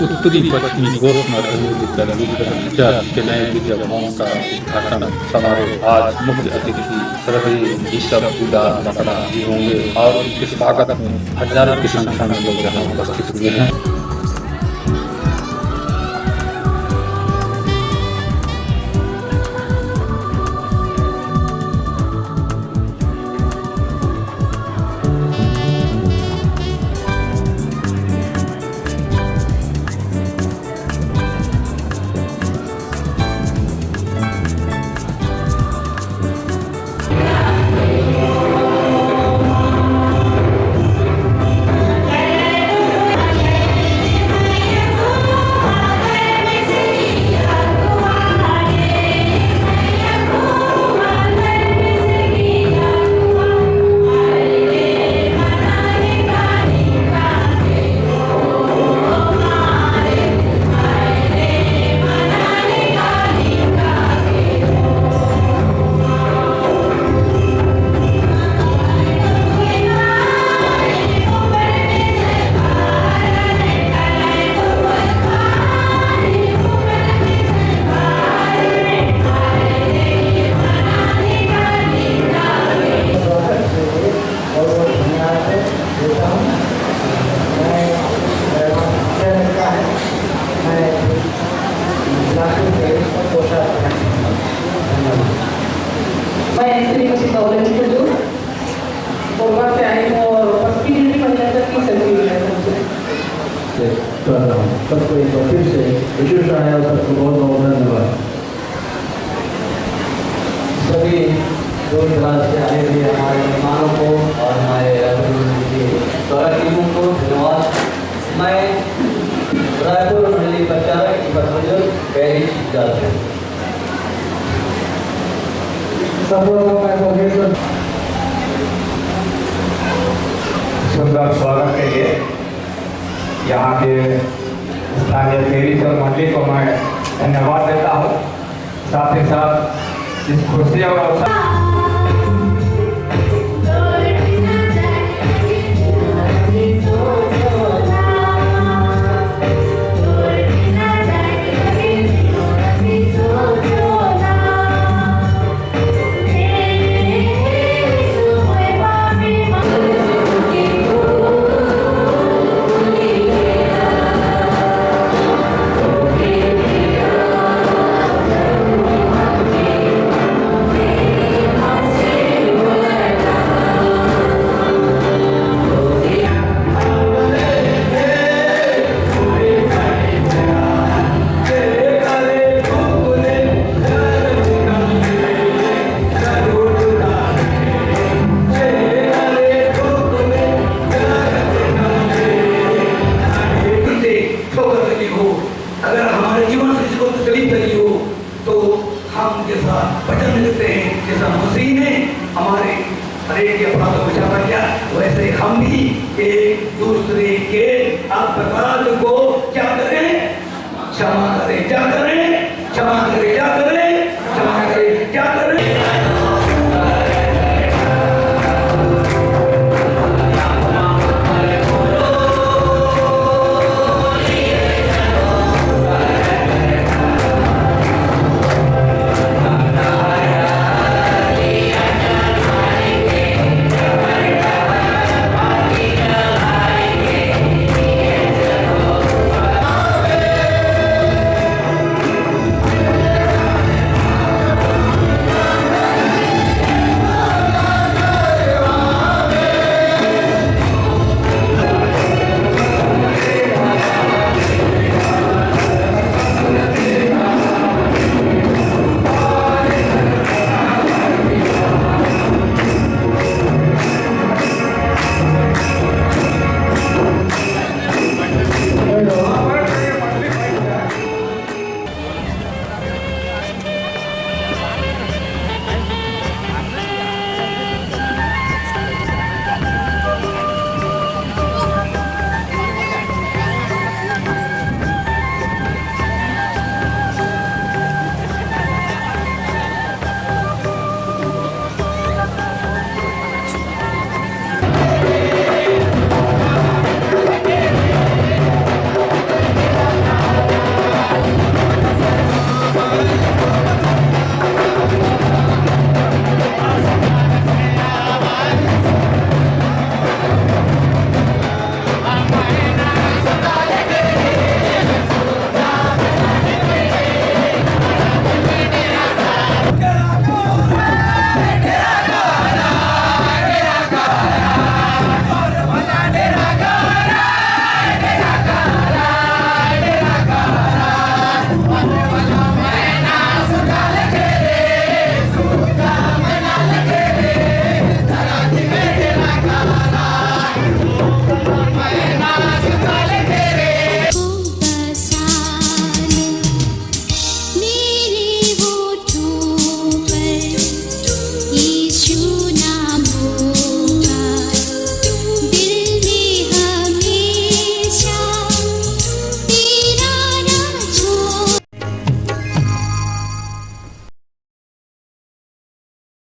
उत्तरी पश्चिमी घोषणा के नए विद्याभवन का उद्घाटन समारोह आज मुख्य अतिथि श्री ईश्वर उदार लकड़ा जी होंगे और उनके स्वागत में हजारों की संख्या में लोग यहाँ उपस्थित हुए हैं। मैं श्रीमती गौरव जो कोरबा से आई हूँ और 25 महिला तक की सर्जरी है सबको एक बार फिर से विशेष आया सबको बहुत बहुत धन्यवाद। सभी दूर दराज से आए हुए हमारे मेहमानों को और हमारे टीमों को धन्यवाद। मैं रायपुर मंडली प्रचारक सुंदर स्वागत के लिए यहाँ के स्थानीय पेरिस और मंडली को मैं धन्यवाद देता हूँ। साथ ही साथ इस खुशी और अवसर अगर हमारे जीवन से इसको तकलीफ लगी हो तो हम जैसा वचन देते हैं, जैसा मसीह ने हमारे हरेक के अपराधों को क्षमा किया, वैसे हम भी एक दूसरे के अपराध को क्या करें, क्षमा करें। क्या करें?